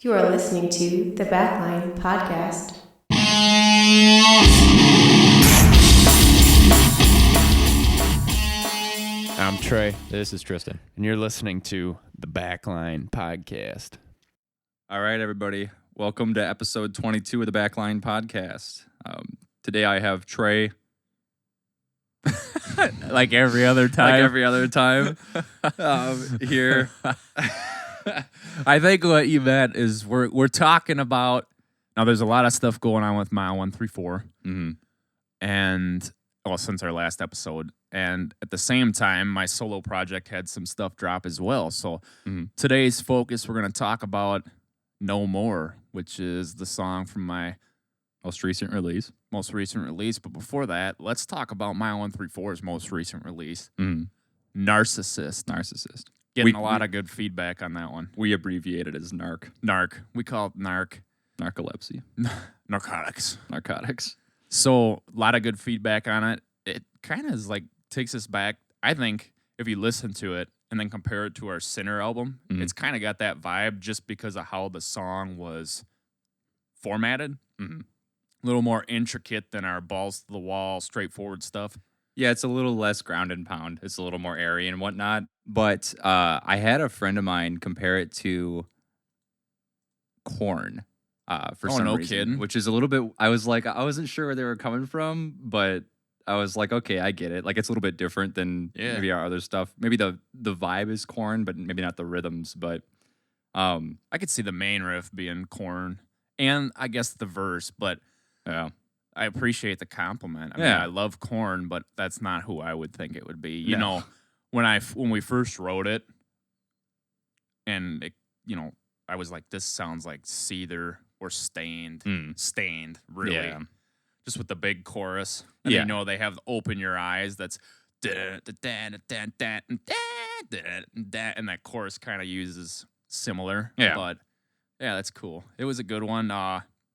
You are listening to the Backline podcast. I'm Trey, This is Tristan. and you're listening to the Backline podcast. All right, everybody. Welcome to episode 22 of the Backline podcast. Today I have Trey. Like every other time. Like every other time. Here. I think what you meant is we're talking about, now there's a lot of stuff going on with Mile 134. Mm-hmm. And, well, since our last episode. And at the same time, my solo project had some stuff drop as well. So today's focus, we're going to talk about No More, which is the song from my Most recent release. But before that, let's talk about Mile 134's most recent release, Mm-hmm. Narcissist. Getting a lot of good feedback on that one. We abbreviate it as NARC. NARC. We call it NARC. Narcolepsy. Narcotics. Narcotics. So a lot of good feedback on it. It kind of is like takes us back. I think if you listen to it and then compare it to our Sinner album, it's kind of got that vibe just because of how the song was formatted. Mm-hmm. A little more intricate than our balls to the wall, straightforward stuff. Yeah, it's a little less ground and pound. It's a little more airy and whatnot. But I had a friend of mine compare it to Korn for some no reason. kidding. Which is a little bit, I wasn't sure where they were coming from, but I was like, okay, I get it. Like, it's a little bit different than maybe our other stuff. Maybe the vibe is Korn, but maybe not the rhythms. But I could see the main riff being Korn and I guess the verse, but yeah. I appreciate the compliment. I mean, I love Korn, but that's not who I would think it would be. You know, when we first wrote it, and it, I was like, this sounds like Seether or Stained. Stained, really. Yeah. Just with the big chorus. And they have the Open Your Eyes that's and that chorus kind of uses similar. Yeah. But yeah, that's cool. It was a good one.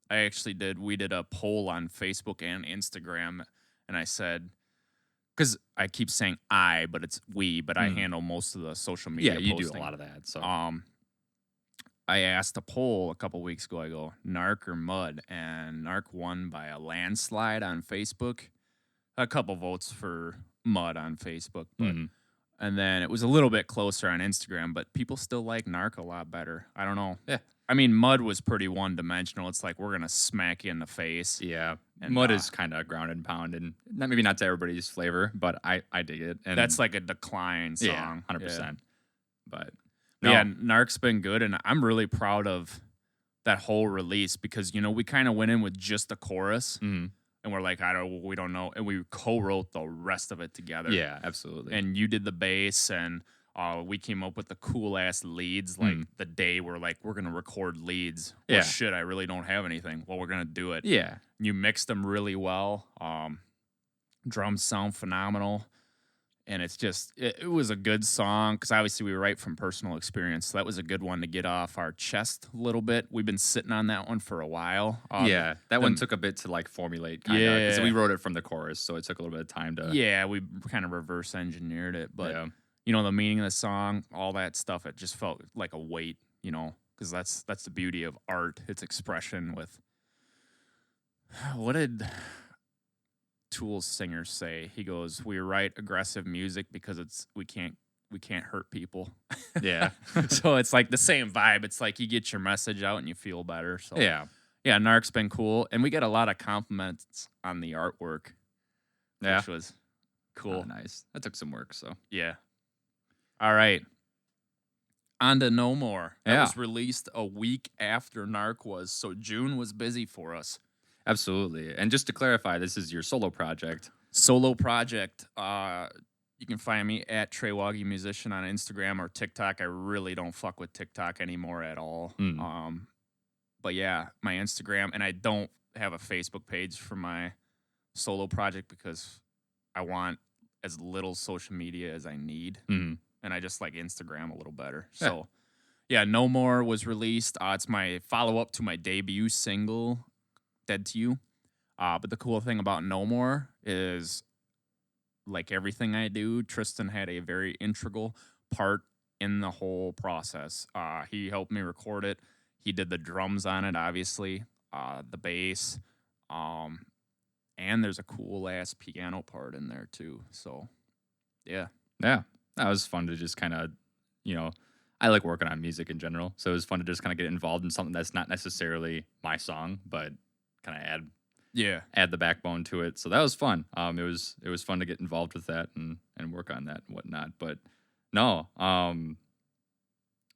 We did a poll on Facebook and Instagram, and I said, because I keep saying but it's we, but I handle most of the social media you posting. do a lot of that. So I asked a poll a couple weeks ago. I go, Narc or Mud? And Narc won by a landslide on Facebook. A couple votes for Mud on Facebook. But, and then it was a little bit closer on Instagram, but people still like Narc a lot better. I don't know. Yeah. I mean, Mud was pretty one-dimensional. It's like, we're going to smack you in the face. Yeah. And, Mud is kind of ground and pound, and maybe not to everybody's flavor, but I dig it. And that's like a Decline song. Yeah, 100%. Yeah. But Yeah, Narc's been good, and I'm really proud of that whole release because, we kind of went in with just the chorus, and we're like, we don't know, and we co-wrote the rest of it together. Yeah, absolutely. And you did the bass, and we came up with the cool-ass leads, like the day we're like, we're going to record leads. Well, shit, I really don't have anything. Well, we're going to do it. Yeah. You mixed them really well. Drums sound phenomenal. And it's just, it was a good song because obviously we write from personal experience. So that was a good one to get off our chest a little bit. We've been sitting on that one for a while. That one took a bit to formulate kind of because we wrote it from the chorus. So it took a little bit of time to. Yeah, we kind of reverse engineered it. But, the meaning of the song, all that stuff, it just felt like a weight, because that's the beauty of art. It's expression with, what did Tool's singer say? He goes, we write aggressive music because we can't hurt people. Yeah. So it's like the same vibe. It's like you get your message out and you feel better. So yeah, Narc's been cool, and we get a lot of compliments on the artwork, which was cool. Nice. That took some work. So yeah. All right. On to No More. That was released a week after Narc was, so June was busy for us. Absolutely. And just to clarify, this is your solo project. You can find me at Trey Waggy Musician on Instagram or TikTok. I really don't fuck with TikTok anymore at all. But yeah, my Instagram, and I don't have a Facebook page for my solo project because I want as little social media as I need. And I just like Instagram a little better. So No More was released. It's my follow-up to my debut single, Dead to You. But the cool thing about No More is, like everything I do, Tristan had a very integral part in the whole process. He helped me record it. He did the drums on it, obviously, the bass, and there's a cool ass piano part in there too. So, yeah. Yeah, that was fun to just kind of, I like working on music in general, so it was fun to just kind of get involved in something that's not necessarily my song, but kind of add the backbone to it. So that was fun. It was fun to get involved with that and work on that and whatnot. But no,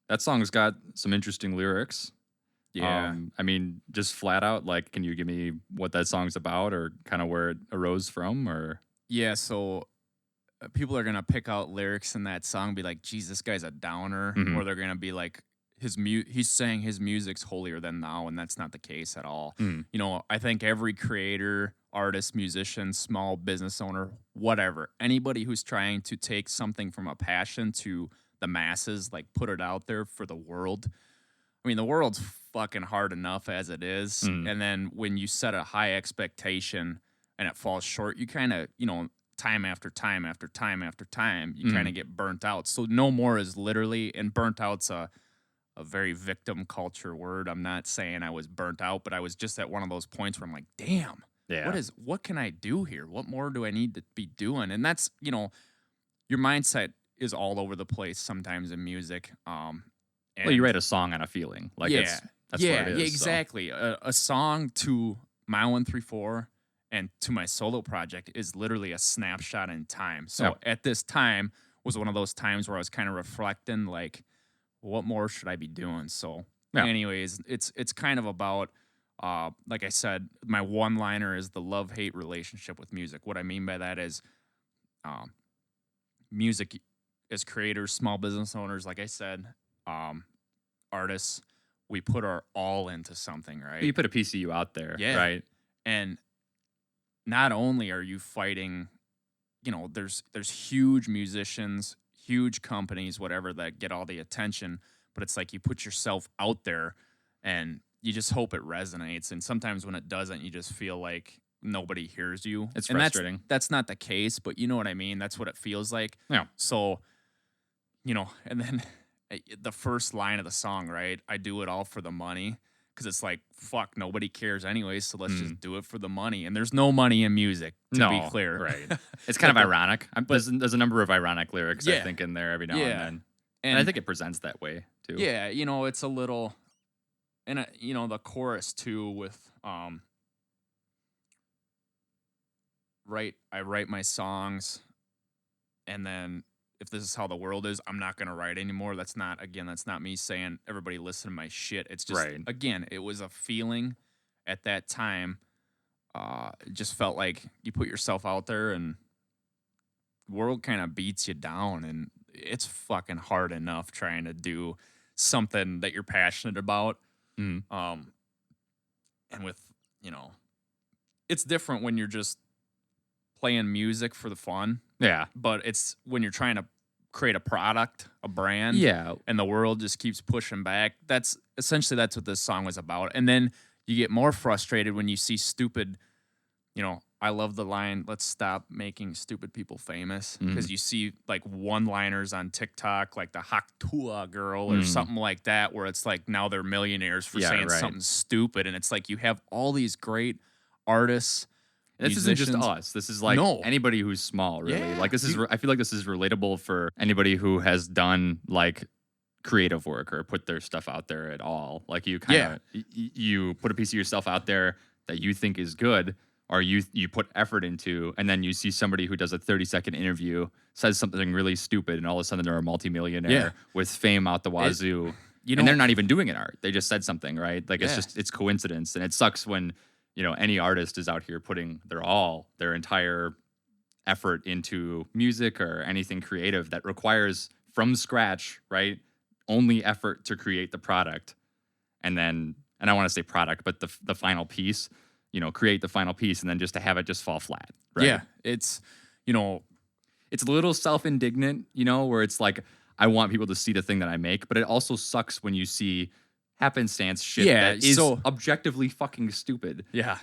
that song's got some interesting lyrics. Yeah. I mean, just flat out, like, can you give me what that song's about or kind of where it arose from? Or Yeah, so people are going to pick out lyrics in that song, be like, geez, this guy's a downer. Mhm. Or they're going to be like, he's saying his music's holier than thou, and that's not the case at all. Mm. I think every creator, artist, musician, small business owner, whatever, anybody who's trying to take something from a passion to the masses, like put it out there for the world. I mean, the world's fucking hard enough as it is. And then when you set a high expectation and it falls short, you kind of, time after time after time after time, you kind of get burnt out. So no more is literally, and burnt out's a very victim culture word. I'm not saying I was burnt out, but I was just at one of those points where I'm like, damn, what can I do here? What more do I need to be doing? And that's, your mindset is all over the place sometimes in music. Well, you write a song on a feeling. Like, that's what it is. Yeah, exactly. So. A song to my 134 and to my solo project is literally a snapshot in time. So at this time was one of those times where I was kind of reflecting, like, what more should I be doing? So anyways, it's kind of about, like I said, my one-liner is the love-hate relationship with music. What I mean by that is music as creators, small business owners, like I said, artists, we put our all into something, right? You put a piece of you out there, right? And not only are you fighting, there's huge musicians, huge companies, whatever, that get all the attention, but it's like you put yourself out there and you just hope it resonates. And sometimes when it doesn't, you just feel like nobody hears you. It's frustrating. That's not the case, but you know what I mean? That's what it feels like. Yeah. So, and then the first line of the song, right? I do it all for the money, because it's like, fuck, nobody cares anyways, so let's just do it for the money. And there's no money in music, to be clear. Right. It's kind of ironic. There's a number of ironic lyrics, I think, in there every now and then. And I think it presents that way, too. Yeah, it's a little... And, the chorus, too, with... I write my songs, and then if this is how the world is, I'm not going to write anymore. That's not me saying everybody listen to my shit. It's just, again, it was a feeling at that time. It just felt like you put yourself out there and the world kind of beats you down, and it's fucking hard enough trying to do something that you're passionate about. And with, it's different when you're just playing music for the fun. Yeah. But it's when you're trying to create a product, a brand, and the world just keeps pushing back. That's what this song was about. And then you get more frustrated when you see stupid, I love the line, let's stop making stupid people famous. Because you see like one-liners on TikTok, like the Haktua girl or something like that, where it's like now they're millionaires for saying something stupid. And it's like you have all these great artists. This isn't just us. This is like anybody who's small, really. Yeah. Like, I feel like this is relatable for anybody who has done like creative work or put their stuff out there at all. Like, you kind of you put a piece of yourself out there that you think is good, or you put effort into, and then you see somebody who does a 30-second interview, says something really stupid, and all of a sudden they're a multimillionaire with fame out the wazoo. And they're not even doing an art. They just said something, right? Like, it's coincidence. And it sucks when any artist is out here putting their entire effort into music or anything creative that requires from scratch, right? Only effort to create the product. And I want to say product, but the final piece, create the final piece, and then just to have it just fall flat, right? Yeah. It's, it's a little self-indignant, where it's like, I want people to see the thing that I make, but it also sucks when you see happenstance shit that is objectively fucking stupid. Yeah.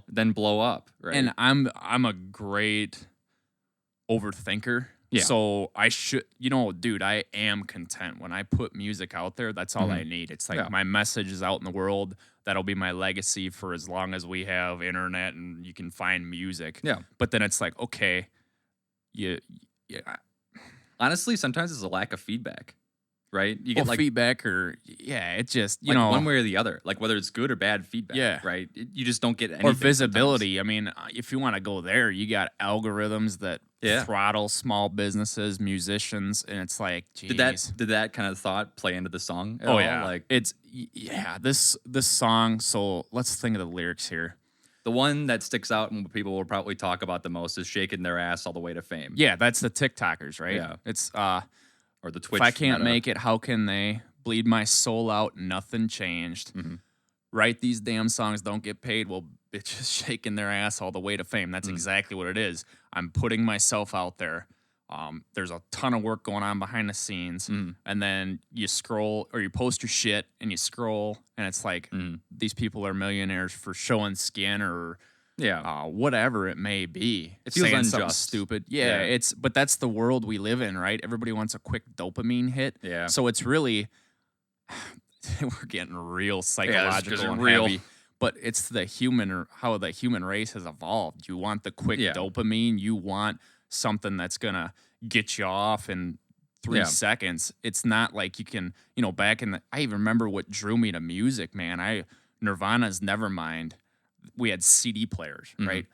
Then blow up, right? And I'm a great overthinker. Yeah. So I should, dude, I am content when I put music out there. That's all I need. It's like my message is out in the world. That'll be my legacy for as long as we have internet and you can find music. Yeah. But then it's like, okay, yeah. Honestly, sometimes it's a lack of feedback, right? You get feedback it's just, one way or the other, like whether it's good or bad feedback, right? You just don't get anything. Or visibility. I mean, if you want to go there, you got algorithms that throttle small businesses, musicians, and it's like, geez. Did that kind of thought play into the song at all? Yeah. Like this song, so let's think of the lyrics here. The one that sticks out and people will probably talk about the most is shaking their ass all the way to fame. Yeah, that's the TikTokers, right? Yeah. It's or the Twitch. If I can't make it, how can they? Bleed my soul out, nothing changed. Write these damn songs, don't get paid. Well, bitches shaking their ass all the way to fame. That's exactly what it is. I'm putting myself out there. There's a ton of work going on behind the scenes. And then you scroll or you post your shit and you scroll and it's like these people are millionaires for showing skin or whatever it may be. It feels saying something unjust. stupid. Yeah, but that's the world we live in, right? Everybody wants a quick dopamine hit. Yeah. So it's really we're getting real psychological and real. heavy. But it's how the human race has evolved. You want the quick dopamine. You want something that's gonna get you off in 3 seconds. It's not like you can, back in I even remember what drew me to music, man. Nirvana's Nevermind. We had CD players, right?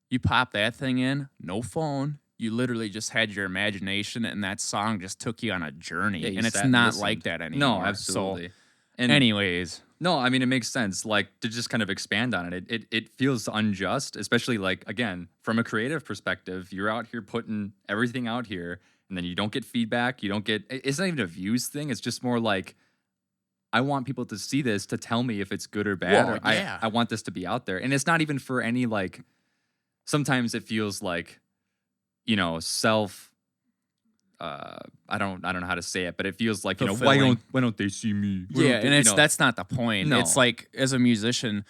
You pop that thing in, no phone. You literally just had your imagination, and that song just took you on a journey. And it's not like that anymore. No, absolutely. So, anyways. No, I mean, it makes sense. Like, to just kind of expand on it, it feels unjust, especially, like, again, from a creative perspective, you're out here putting everything out here, and then you don't get feedback. You don't get, it's not even a views thing. It's just more like, I want people to see this to tell me if it's good or bad. Well, or I want this to be out there. And it's not even for any, like, sometimes it feels like, self, I don't know how to say it, but it feels like, why don't they see me? That's not the point. No. It's like, as a musician,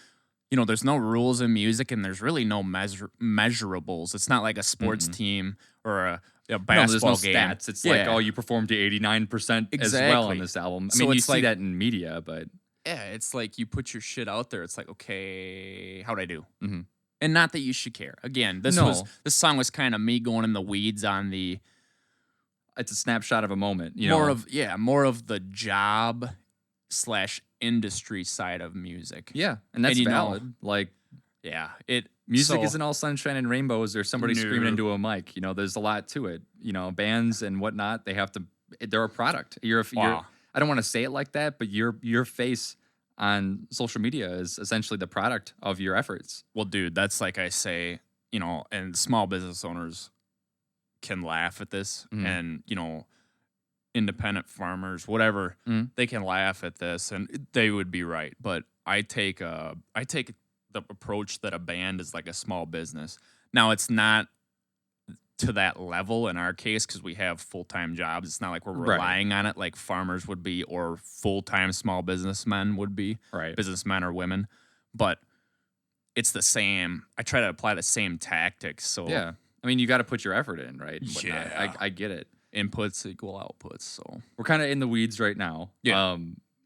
there's no rules in music and there's really no measurables. It's not like a sports team or a basketball there's no game. Stats. It's like, you performed to 89% as well on this album. I mean, you see that in media, but it's like you put your shit out there. It's like, okay, how'd I do? And not that you should care. Again, this song was kind of me going in the weeds on the. It's a snapshot of a moment, more of the job / industry side of music. Yeah, and that's valid. Music isn't all sunshine and rainbows or somebody screaming into a mic. There's a lot to it. Bands and whatnot, they're a product. I don't want to say it like that, but your face on social media is essentially the product of your efforts. Well, dude, that's like I say, and small business owners can laugh at this, and independent farmers, whatever, they can laugh at this, and they would be right. But I take the approach that a band is like a small business. Now, it's not to that level in our case because we have full-time jobs. It's not like we're relying on it like farmers would be or full-time small businessmen would be, businessmen or women. But it's the same. I try to apply the same tactics. So yeah. I mean, you got to put your effort in, right? Yeah. I get it. Inputs equal outputs. So we're kind of in the weeds right now. Yeah.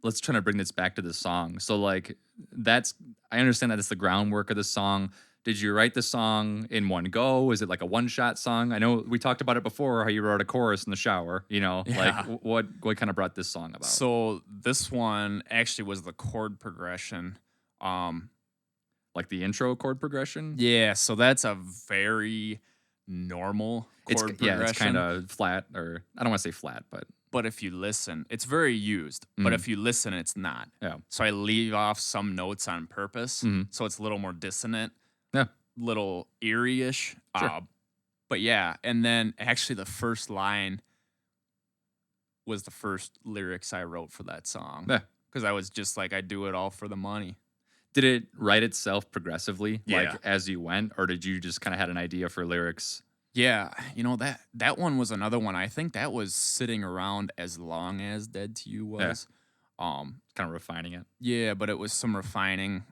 Let's try to bring this back to the song. So, like, I understand that it's the groundwork of the song. Did you write the song in one go? Is it like a one-shot song? I know we talked about it before, how you wrote a chorus in the shower, Like, what kind of brought this song about? So this one actually was the chord progression. Like the intro chord progression? Yeah, so that's a very normal chord progression. It's kind of flat, or I don't want to say flat, but if you listen, it's very used. But if you listen, it's not. Yeah. So I leave off some notes on purpose, so it's a little more dissonant. Yeah. Little eerie-ish. Sure. But yeah, and then actually the first line was the first lyrics I wrote for that song. Yeah. Because I was just like, I do it all for the money. Did it write itself progressively, Yeah. like as you went, or did you just kind of had an idea for lyrics? Yeah, that one was another one. I think that was sitting around as long as Dead to You was. Kind of refining it. Yeah, but it was some refining.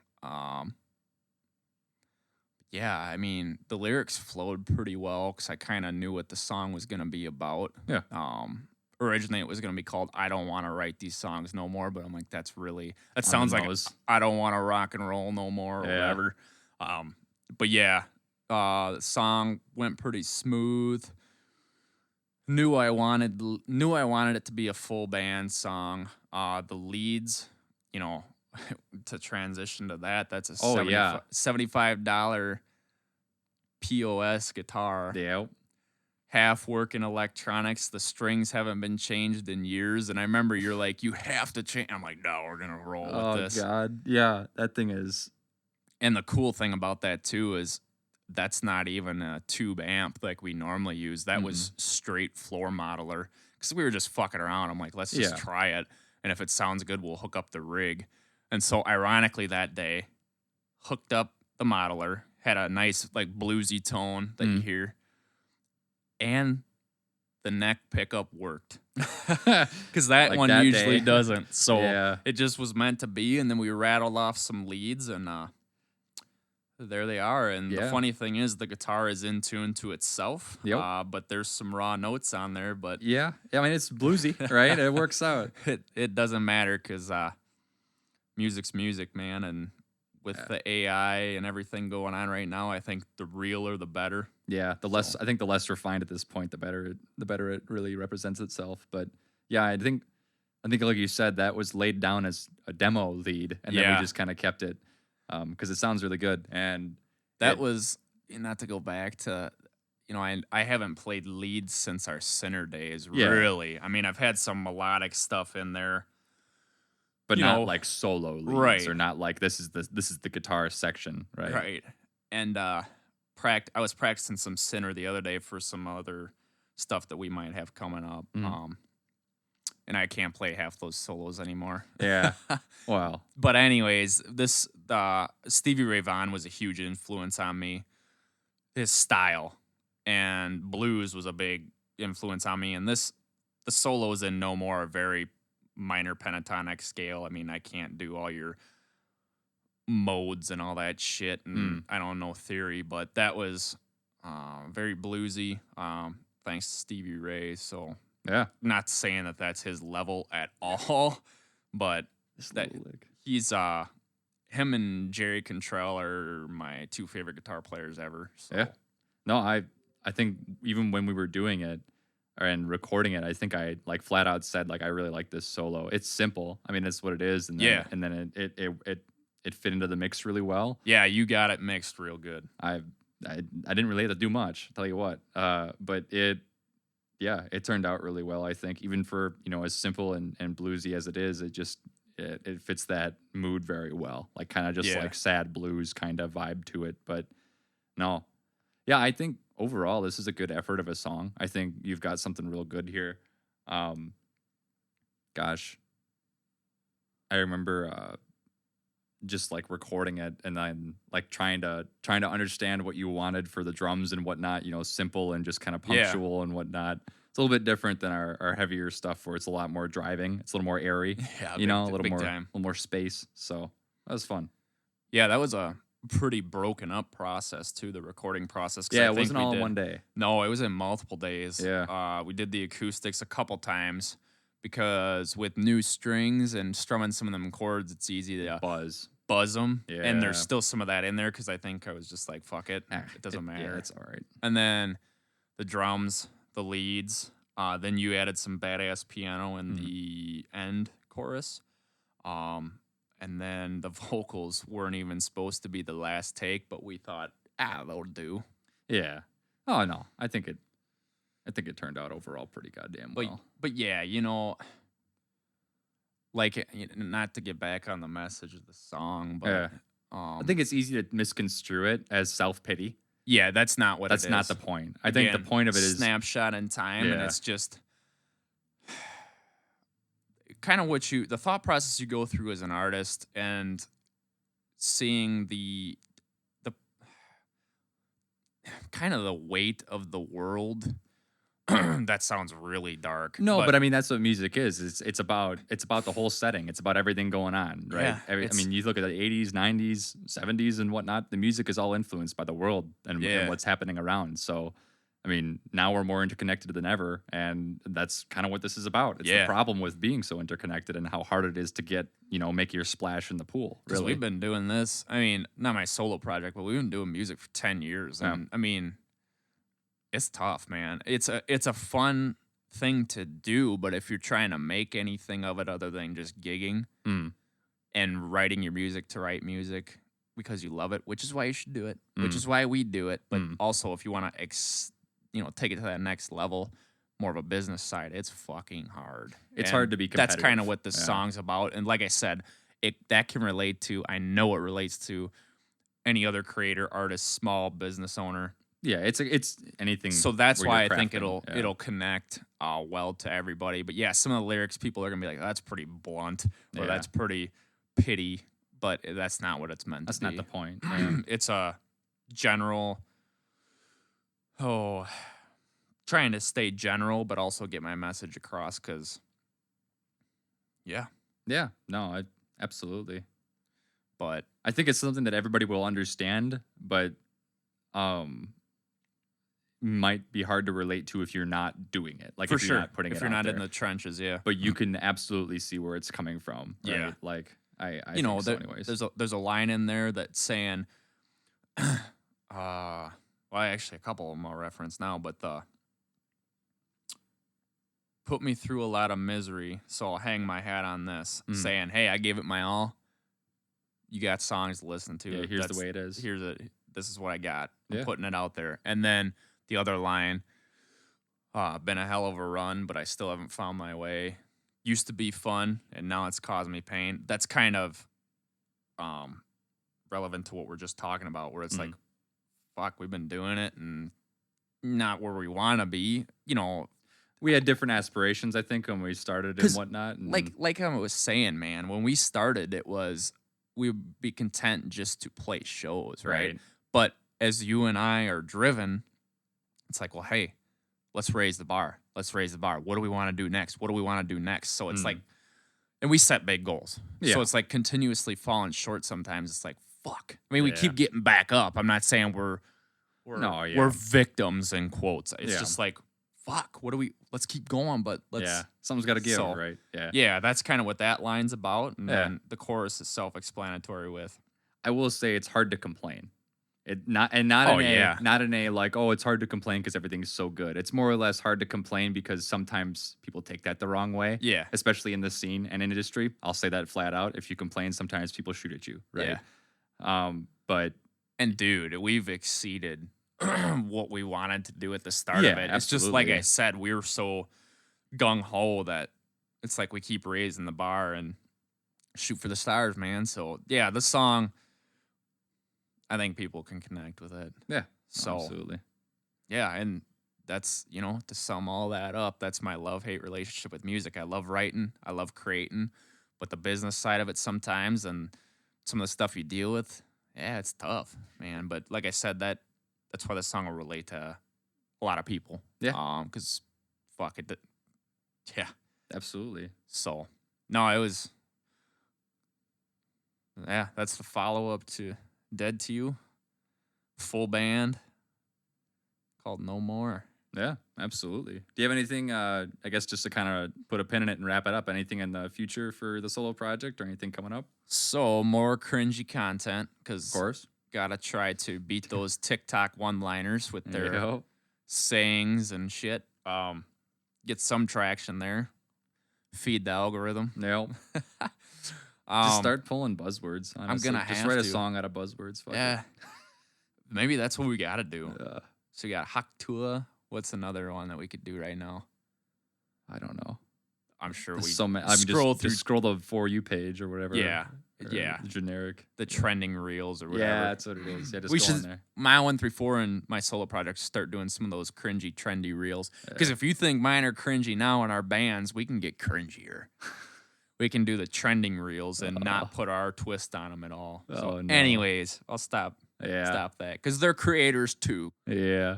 Yeah, I mean, the lyrics flowed pretty well because I kind of knew what the song was going to be about. Yeah. Originally, it was going to be called "I Don't Want to Write These Songs No More," but I'm like, that On sounds the like nose. I don't want to rock and roll no more or Yeah. whatever. But yeah, the song went pretty smooth. Knew I wanted it to be a full band song. The leads, you know, to transition to that, that's a Oh, yeah. $75 POS guitar. Yeah. Half working electronics. The strings haven't been changed in years. And I remember you're like, you have to change. I'm like, no, we're gonna roll with this. God. Yeah, that thing is. And the cool thing about that too is that's not even a tube amp like we normally use. That was straight floor modeler because we were just fucking around. I'm like, let's just try it. And if it sounds good, we'll hook up the rig. And so ironically that day, hooked up the modeler, had a nice like bluesy tone that you hear. And the neck pickup worked. Because that Like one that usually day. doesn't. So Yeah. it just was meant to be. And then we rattled off some leads and there they are. And the funny thing is the guitar is in tune to itself. Yep. But there's some raw notes on there. But Yeah. I mean, it's bluesy, right? It works out. it doesn't matter because music's music, man. And with the AI and everything going on right now, I think the realer the better. Yeah, I think the less refined at this point, the better it really represents itself. But yeah, I think like you said, that was laid down as a demo lead, and then we just kind of kept it because it sounds really good. And that was not to go back to, I haven't played leads since our Sinner days. Really, I mean, I've had some melodic stuff in there. But not like solo leads, right? Or not like this is the guitar section, right? Right. And I was practicing some Sinner the other day for some other stuff that we might have coming up. And I can't play half those solos anymore. Yeah. Wow. But anyways, this Stevie Ray Vaughan was a huge influence on me. His style and blues was a big influence on me. And the solos in No More are very minor pentatonic scale. I mean, I can't do all your modes and all that shit, and I don't know theory, but that was very bluesy. Thanks to Stevie Ray. So yeah, not saying that that's his level at all, but he's him and Jerry Cantrell are my two favorite guitar players ever. So. Yeah. No, I think even when we were doing it and recording it, I think I like flat out said like I really like this solo. It's simple. I mean, it's what it is, and then it fit into the mix really well. Yeah, you got it mixed real good. I didn't really have to do much, I'll tell you what. But it turned out really well. I think even for as simple and bluesy as it is, it fits that mood very well. Like kind of just like sad blues kind of vibe to it. But no, yeah, I think overall this is a good effort of a song. I think you've got something real good here. Gosh, I remember just like recording it and then like trying to understand what you wanted for the drums and whatnot. Simple and just kind of punctual and whatnot. It's a little bit different than our heavier stuff where it's a lot more driving. It's a little more airy. Yeah, a little more space. So that was fun. Yeah, that was a pretty broken up process too, the recording process. Yeah, it wasn't all in one day. No, it was in multiple days. Yeah. We did the acoustics a couple times because with new strings and strumming some of them chords, it's easy to buzz them. Yeah. And there's still some of that in there because I think I was just like, fuck it. It doesn't matter. Yeah, it's all right. And then the drums, the leads, then you added some badass piano in the end chorus. And then the vocals weren't even supposed to be the last take, but we thought, that'll do. Yeah. Oh no, I think it turned out overall pretty goddamn well. But yeah, like not to get back on the message of the song, but I think it's easy to misconstrue it as self-pity. Yeah, that's not what it is. That's not the point. I think the point of it is snapshot in time, and it's just kind of the thought process you go through as an artist and seeing the kind of the weight of the world that sounds really dark. No, but I mean that's what music is. It's about the whole setting. It's about everything going on, right? Yeah, I mean, you look at the 80s, 90s, 70s, and whatnot. The music is all influenced by the world and what's happening around. So, I mean, now we're more interconnected than ever, and that's kind of what this is about. It's the problem with being so interconnected and how hard it is to get, make your splash in the pool. Because Really, we've been doing this. I mean, not my solo project, but we've been doing music for 10 years, and I mean, it's tough, man. It's a fun thing to do, but if you're trying to make anything of it other than just gigging and writing your music to write music because you love it, which is why you should do it, which is why we do it. But also, if you want to, take it to that next level, more of a business side, it's fucking hard. It's hard to be competitive. That's kind of what the song's about. And like I said, that can relate to, I know it relates to any other creator, artist, small business owner. Yeah, it's anything. So that's why I think it'll connect well to everybody. But yeah, some of the lyrics, people are gonna be like, "That's pretty blunt," or "That's pretty pity," but that's not what it's meant. That's to be. not the point. It's a general. Trying to stay general, but also get my message across. Because, no, absolutely. But I think it's something that everybody will understand, but might be hard to relate to if you're not doing it. Like for if sure, you're not putting if it you're out not there. in the trenches, But you can absolutely see where it's coming from. Right? Yeah. Like I think so anyways. There's a line in there that's saying, well, actually a couple of them I'll reference now, but put me through a lot of misery, so I'll hang my hat on this, saying, hey, I gave it my all. You got songs to listen to. Yeah, here's the way it is. This is what I got. I'm putting it out there. And then the other line, been a hell of a run, but I still haven't found my way. Used to be fun, and now it's causing me pain. That's kind of relevant to what we're just talking about, where it's like, fuck, we've been doing it and not where we want to be. We had different aspirations, I think, when we started and whatnot. And like I was saying, man, when we started, it was we would be content just to play shows, right? But as you and I are driven, it's like, well, hey, let's raise the bar. Let's raise the bar. What do we want to do next? What do we want to do next? So it's like, and we set big goals. Yeah. So it's like continuously falling short sometimes. It's like, fuck. I mean, we keep getting back up. I'm not saying we're victims in quotes. It's just like, fuck, let's keep going, but something's got to give, right? Yeah, that's kind of what that line's about. And then the chorus is self-explanatory with. I will say it's hard to complain. Not in a like, oh, it's hard to complain because everything's so good. It's more or less hard to complain because sometimes people take that the wrong way. Yeah. Especially in the scene and industry. I'll say that flat out. If you complain, sometimes people shoot at you, right? Yeah. And dude, we've exceeded what we wanted to do at the start of it. It's just like I said, we were so gung-ho that it's like we keep raising the bar and shoot for the stars, man. So yeah, the song, I think people can connect with it. Yeah, so absolutely. Yeah, and that's, to sum all that up, that's my love-hate relationship with music. I love writing, I love creating, but the business side of it sometimes and some of the stuff you deal with, it's tough, man. But like I said, that's why the song will relate to a lot of people. Yeah. Because, fuck it. Yeah. Absolutely. So, no, it was, that's the follow-up to Dead to You. Full band called No More. Yeah, absolutely. Do you have anything, I guess just to kind of put a pin in it and wrap it up, anything in the future for the solo project or anything coming up? So, more cringy content, because of course, gotta try to beat those TikTok one-liners with their sayings and shit. Get some traction there. Feed the algorithm. Yep. Just start pulling buzzwords. Honestly. I'm gonna just write a song out of buzzwords. Maybe that's what we gotta do. So we got Haktua. What's another one that we could do right now? I don't know. I'm sure There's we so many. Just scroll the For You page or whatever. Yeah. The generic. The trending reels or whatever. Yeah, that's what it is. Yeah, just we go should, on there. my 134 and my solo projects start doing some of those cringy, trendy reels. Because if you think mine are cringy now in our bands, we can get cringier. We can do the trending reels and not put our twist on them at all. Anyways, I'll stop that. Because they're creators too. Yeah.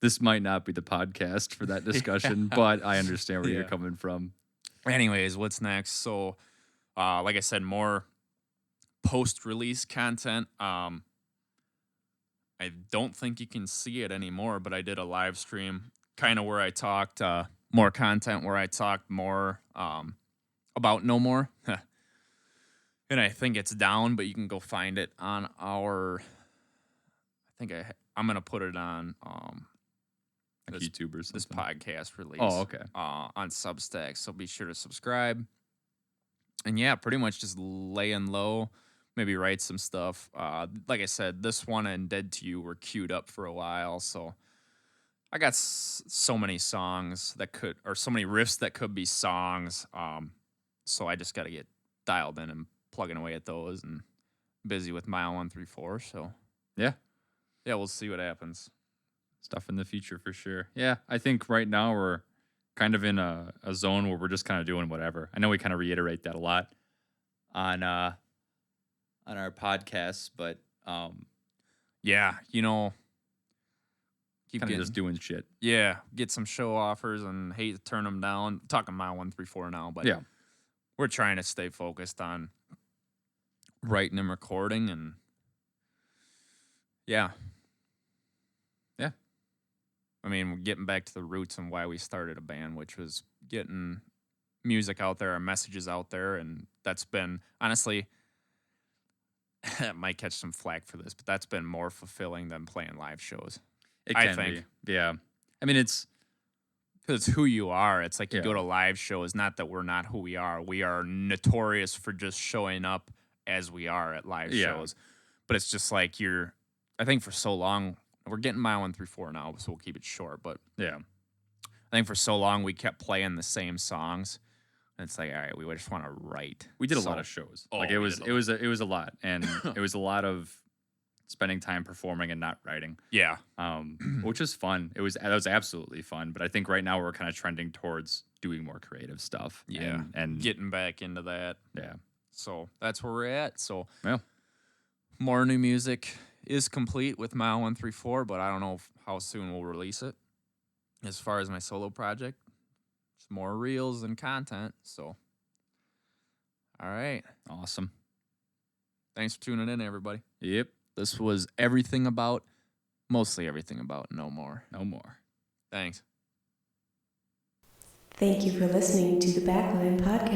this might not be the podcast for that discussion, but I understand where you're Yeah. coming from. Anyways, what's next? So, like I said, more post-release content. I don't think you can see it anymore, but I did a live stream kind of where I talked more content, where I talked more about No More. And I think it's down, but you can go find it on our. I'm gonna put it on Like this, YouTube or this something. podcast release. Oh, okay. On Substack, so be sure to subscribe. And yeah, pretty much just laying low. Maybe write some stuff. Like I said, this one and Dead to You were queued up for a while, so I got so many songs that could, or so many riffs that could be songs. So I just got to get dialed in and plugging away at those, and busy with Mile 134. So Yeah. we'll see what happens. Stuff in the future for sure. Yeah, I think right now we're kind of in a zone where we're just kind of doing whatever. I know we kind of reiterate that a lot on our podcasts, but Yeah, keep kind of getting, just doing shit. yeah, get some show offers and hate to turn them down. Talking Mile 134 now, but Yeah. we're trying to stay focused on writing and recording, and yeah. I mean, we're getting back to the roots and why we started a band, which was getting music out there, our messages out there, and that's been, honestly, I might catch some flack for this, but that's been more fulfilling than playing live shows. It I can think. be. Yeah. I mean, it's Because it's who you are. It's like you Yeah. go to live shows, not that we're not who we are. We are notorious for just showing up as we are at live Yeah. shows. But it's just like I think for so long, we're getting Mile 134 now, so we'll keep it short. But yeah. I think for so long we kept playing the same songs. And it's like, all right, we just want to write. We did a So- lot of shows. Oh, Like we it was did a it was a lot, and it was a lot of spending time performing and not writing. Yeah. Which is fun. That was absolutely fun. But I think right now we're kind of trending towards doing more creative stuff. Yeah. and Getting back into that. yeah. So that's where we're at. So Well, more new music is complete with Mile 134, but I don't know how soon we'll release it. As far as my solo project, it's more reels and content. So, all right. awesome. Thanks for tuning in, everybody. Yep. This was mostly everything about No More. No more. Thanks. Thank you for listening to the Backline podcast.